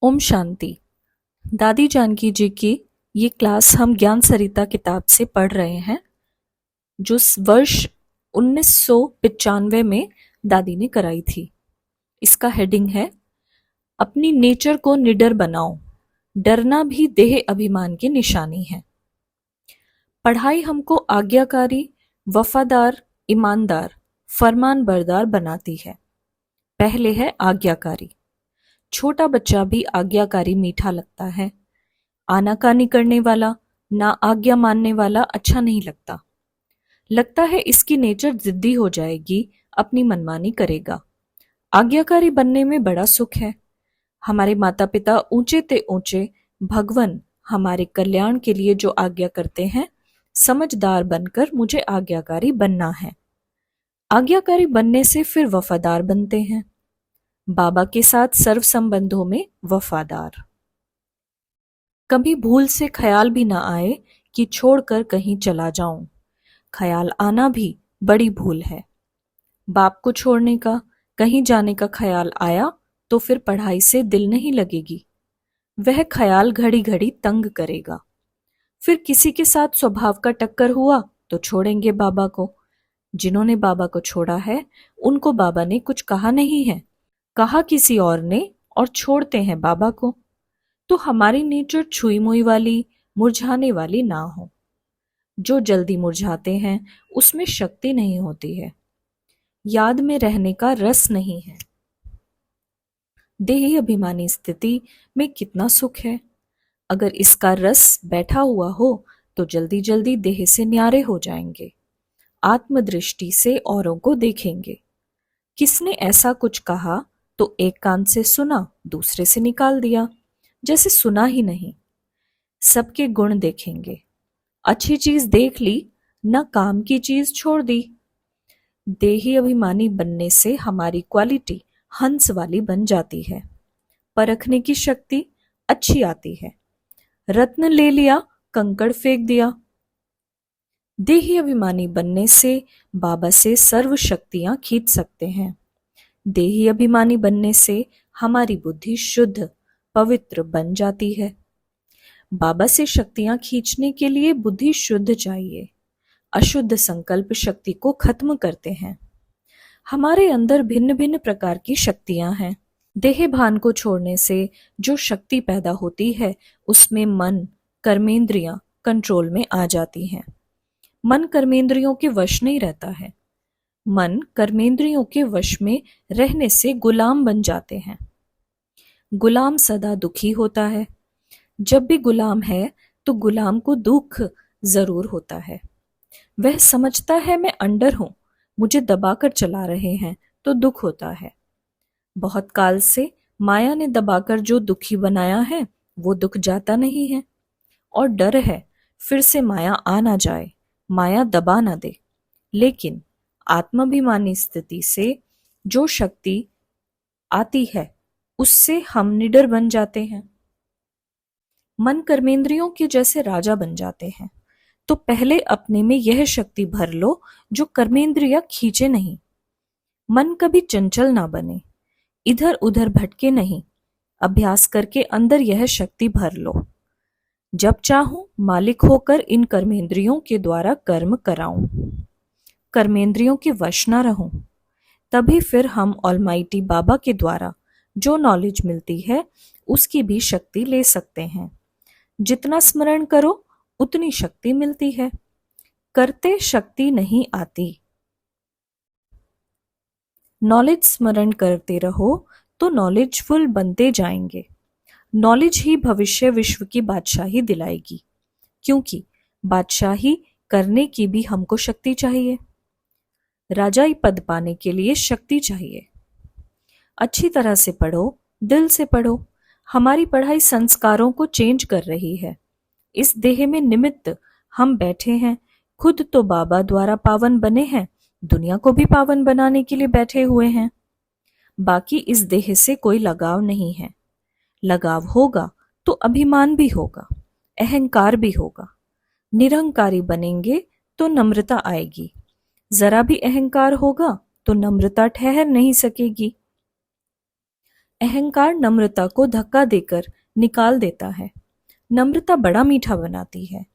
ओम शांति। दादी जानकी जी की ये क्लास हम ज्ञान सरिता किताब से पढ़ रहे हैं, जो वर्ष 1995 में दादी ने कराई थी। इसका हेडिंग है अपनी नेचर को निडर बनाओ, डरना भी देह अभिमान की निशानी है। पढ़ाई हमको आज्ञाकारी, वफादार, ईमानदार, फरमानबरदार बनाती है। पहले है आज्ञाकारी। छोटा बच्चा भी आज्ञाकारी मीठा लगता है। आनाकानी करने वाला, ना आज्ञा मानने वाला अच्छा नहीं लगता। लगता है इसकी नेचर जिद्दी हो जाएगी, अपनी मनमानी करेगा। आज्ञाकारी बनने में बड़ा सुख है। हमारे माता पिता ऊंचे ते ऊंचे भगवन हमारे कल्याण के लिए जो आज्ञा करते हैं, समझदार बनकर मुझे आज्ञाकारी बनना है। आज्ञाकारी बनने से फिर वफादार बनते हैं। बाबा के साथ सर्व संबंधों में वफादार। कभी भूल से ख्याल भी ना आए कि छोड़कर कहीं चला जाऊं। ख्याल आना भी बड़ी भूल है। बाप को छोड़ने का, कहीं जाने का ख्याल आया तो फिर पढ़ाई से दिल नहीं लगेगी। वह ख्याल घड़ी घड़ी तंग करेगा। फिर किसी के साथ स्वभाव का टक्कर हुआ तो छोड़ेंगे बाबा को। जिन्होंने बाबा को छोड़ा है उनको बाबा ने कुछ कहा नहीं है, कहा किसी और ने, और छोड़ते हैं बाबा को। तो हमारी नेचर छुई मुई वाली, मुरझाने वाली ना हो। जो जल्दी मुरझाते हैं उसमें शक्ति नहीं होती है, याद में रहने का रस नहीं है। देही अभिमानी स्थिति में कितना सुख है। अगर इसका रस बैठा हुआ हो तो जल्दी जल्दी देह से न्यारे हो जाएंगे। आत्मदृष्टि से औरों को देखेंगे। किसने ऐसा कुछ कहा तो एक कान से सुना, दूसरे से निकाल दिया, जैसे सुना ही नहीं। सबके गुण देखेंगे। अच्छी चीज देख ली, न काम की चीज छोड़ दी। देही अभिमानी बनने से हमारी क्वालिटी हंस वाली बन जाती है। परखने की शक्ति अच्छी आती है। रत्न ले लिया, कंकड़ फेंक दिया। देही अभिमानी बनने से बाबा से सर्व शक्तियां खींच सकते हैं। देही अभिमानी बनने से हमारी बुद्धि शुद्ध, पवित्र बन जाती है। बाबा से शक्तियां खींचने के लिए बुद्धि शुद्ध चाहिए। अशुद्ध संकल्प शक्ति को खत्म करते हैं। हमारे अंदर भिन्न भिन्न प्रकार की शक्तियां हैं। देह भान को छोड़ने से जो शक्ति पैदा होती है उसमें मन, कर्मेंद्रियां कंट्रोल में आ जाती हैं। मन कर्मेंद्रियों के वश नहीं रहता है। मन कर्मेंद्रियों के वश में रहने से गुलाम बन जाते हैं। गुलाम सदा दुखी होता है। जब भी गुलाम है तो गुलाम को दुख जरूर होता है। वह समझता है मैं अंडर हूं, मुझे दबाकर चला रहे हैं, तो दुख होता है। बहुत काल से माया ने दबाकर जो दुखी बनाया है वो दुख जाता नहीं है, और डर है फिर से माया आ ना जाए, माया दबा ना दे। लेकिन आत्माभिमानी स्थिति से जो शक्ति आती है उससे हम निडर बन जाते हैं। मन कर्मेंद्रियों के जैसे राजा बन जाते हैं। तो पहले अपने में यह शक्ति भर लो जो कर्मेंद्रियां खींचे नहीं। मन कभी चंचल ना बने, इधर उधर भटके नहीं। अभ्यास करके अंदर यह शक्ति भर लो। जब चाहूं मालिक होकर इन कर्मेंद्रियों के द्वारा कर्म कराऊं, कर्मेंद्रियों के वश ना रहूं। तभी फिर हम ऑलमाइटी बाबा के द्वारा जो नॉलेज मिलती है उसकी भी शक्ति ले सकते हैं। जितना स्मरण करो उतनी शक्ति मिलती है। करते शक्ति नहीं आती। नॉलेज स्मरण करते रहो तो नॉलेजफुल बनते जाएंगे। नॉलेज ही भविष्य विश्व की बादशाही दिलाएगी, क्योंकि बादशाही करने की भी हमको शक्ति चाहिए। राजाई पद पाने के लिए शक्ति चाहिए। अच्छी तरह से पढ़ो, दिल से पढ़ो। हमारी पढ़ाई संस्कारों को चेंज कर रही है। इस देह में निमित्त हम बैठे हैं। खुद तो बाबा द्वारा पावन बने हैं, दुनिया को भी पावन बनाने के लिए बैठे हुए हैं। बाकी इस देह से कोई लगाव नहीं है। लगाव होगा तो अभिमान भी होगा, अहंकार भी होगा। निरहंकारी बनेंगे तो नम्रता आएगी। जरा भी अहंकार होगा तो नम्रता ठहर नहीं सकेगी। अहंकार नम्रता को धक्का देकर निकाल देता है। नम्रता बड़ा मीठा बनाती है।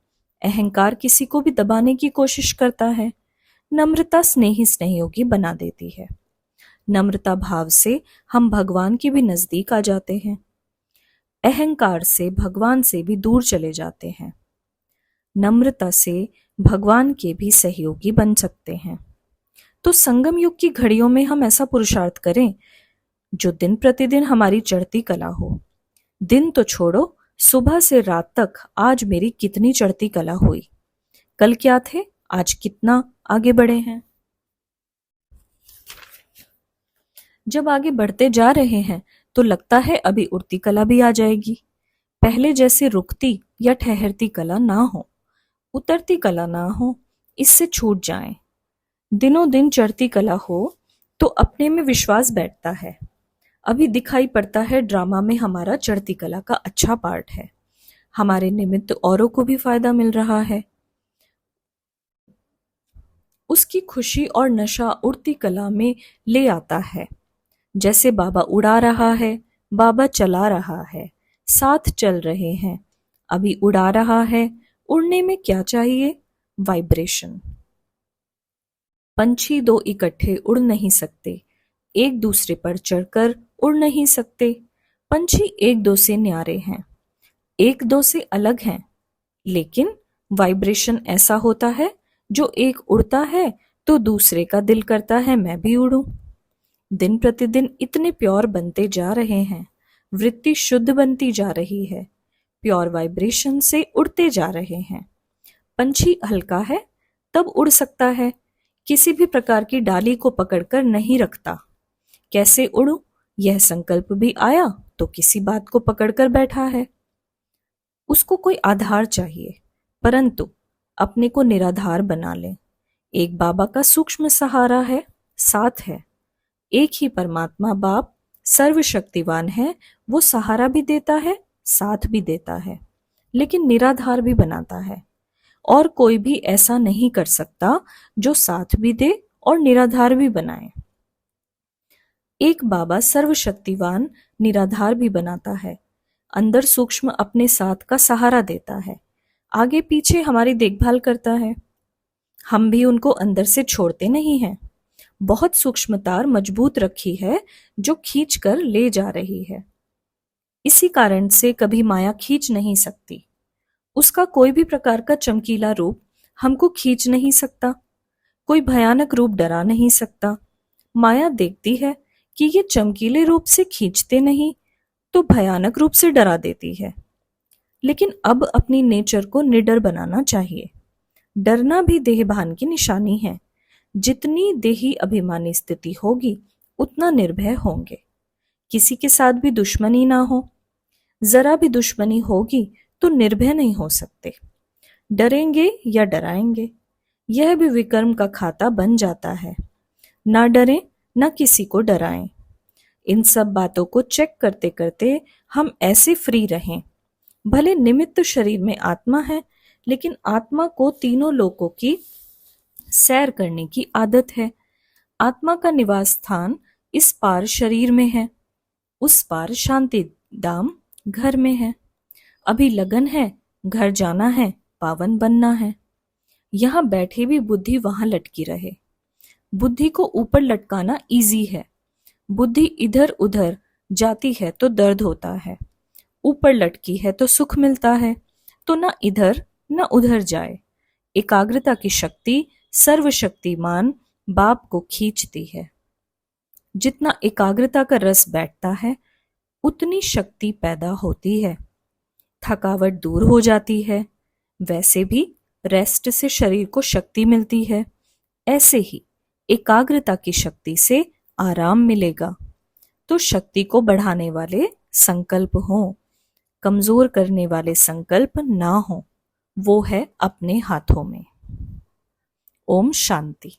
अहंकार किसी को भी दबाने की कोशिश करता है। नम्रता स्नेही स्नेहयोगी बना देती है। नम्रता भाव से हम भगवान के भी नजदीक आ जाते हैं। अहंकार से भगवान से भी दूर चले जाते हैं। नम्रता से भगवान के भी सहयोगी बन सकते हैं। तो संगम युग की घड़ियों में हम ऐसा पुरुषार्थ करें जो दिन प्रतिदिन हमारी चढ़ती कला हो। दिन तो छोड़ो, सुबह से रात तक आज मेरी कितनी चढ़ती कला हुई। कल क्या थे, आज कितना आगे बढ़े हैं। जब आगे बढ़ते जा रहे हैं तो लगता है अभी उड़ती कला भी आ जाएगी। पहले जैसे रुकती या ठहरती कला ना हो, उतरती कला ना हो, इससे छूट जाएं। दिनों दिन चढ़ती कला हो तो अपने में विश्वास बैठता है। अभी दिखाई पड़ता है ड्रामा में हमारा चढ़ती कला का अच्छा पार्ट है। हमारे निमित्त औरों को भी फायदा मिल रहा है। उसकी खुशी और नशा उड़ती कला में ले आता है। जैसे बाबा उड़ा रहा है, बाबा चला रहा है, साथ चल रहे हैं। अभी उड़ा रहा है, उड़ने में क्या चाहिए? वाइब्रेशन। पंछी दो इकट्ठे उड़ नहीं सकते, एक दूसरे पर चढ़कर उड़ नहीं सकते। पंछी एक दो से न्यारे हैं, एक दो से अलग हैं, लेकिन वाइब्रेशन ऐसा होता है जो एक उड़ता है तो दूसरे का दिल करता है मैं भी उड़ूं। दिन प्रतिदिन इतने प्योर बनते जा रहे हैं, वृत्ति शुद्ध बनती जा रही है, प्योर वाइब्रेशन से उड़ते जा रहे हैं। पंछी हल्का है तब उड़ सकता है, किसी भी प्रकार की डाली को पकड़कर नहीं रखता। कैसे उड़ूं यह संकल्प भी आया तो किसी बात को पकड़कर बैठा है। उसको कोई आधार चाहिए, परंतु अपने को निराधार बना ले। एक बाबा का सूक्ष्म सहारा है, साथ है। एक ही परमात्मा बाप सर्वशक्तिवान है, वो सहारा भी देता है, साथ भी देता है, लेकिन निराधार भी बनाता है। और कोई भी ऐसा नहीं कर सकता जो साथ भी दे और निराधार भी बनाए। एक बाबा सर्वशक्तिवान निराधार भी बनाता है, अंदर सूक्ष्म अपने साथ का सहारा देता है, आगे पीछे हमारी देखभाल करता है। हम भी उनको अंदर से छोड़ते नहीं हैं। बहुत सूक्ष्म तार मजबूत रखी है जो खींच कर ले जा रही है। इसी कारण से कभी माया खींच नहीं सकती। उसका कोई भी प्रकार का चमकीला रूप हमको खींच नहीं सकता, कोई भयानक रूप डरा नहीं सकता। माया देखती है कि ये चमकीले रूप से खींचते नहीं तो भयानक रूप से डरा देती है। लेकिन अब अपनी नेचर को निडर बनाना चाहिए। डरना भी देहभान की निशानी है। जितनी देही अभिमानी स्थिति होगी उतना निर्भय होंगे। किसी के साथ भी दुश्मनी ना हो। जरा भी दुश्मनी होगी तो निर्भय नहीं हो सकते। डरेंगे या डराएंगे, यह भी विकर्म का खाता बन जाता है। ना डरें, ना किसी को डराएं। इन सब बातों को चेक करते करते हम ऐसे फ्री रहें। भले निमित्त शरीर में आत्मा है, लेकिन आत्मा को तीनों लोकों की सैर करने की आदत है। आत्मा का निवास स्थान इस पार शरीर में है, उस पार शांति धाम घर में है। अभी लगन है, घर जाना है, पावन बनना है। यहाँ बैठे भी बुद्धि वहां लटकी रहे। बुद्धि को ऊपर लटकाना इजी है। बुद्धि इधर उधर जाती है तो दर्द होता है, ऊपर लटकी है तो सुख मिलता है। तो ना इधर ना उधर जाए। एकाग्रता की शक्ति सर्वशक्तिमान बाप को खींचती है। जितना एकाग्रता का रस बैठता है उतनी शक्ति पैदा होती है, थकावट दूर हो जाती है। वैसे भी रेस्ट से शरीर को शक्ति मिलती है, ऐसे ही एकाग्रता की शक्ति से आराम मिलेगा। तो शक्ति को बढ़ाने वाले संकल्प हों, कमजोर करने वाले संकल्प ना हो। वो है अपने हाथों में। ओम शांति।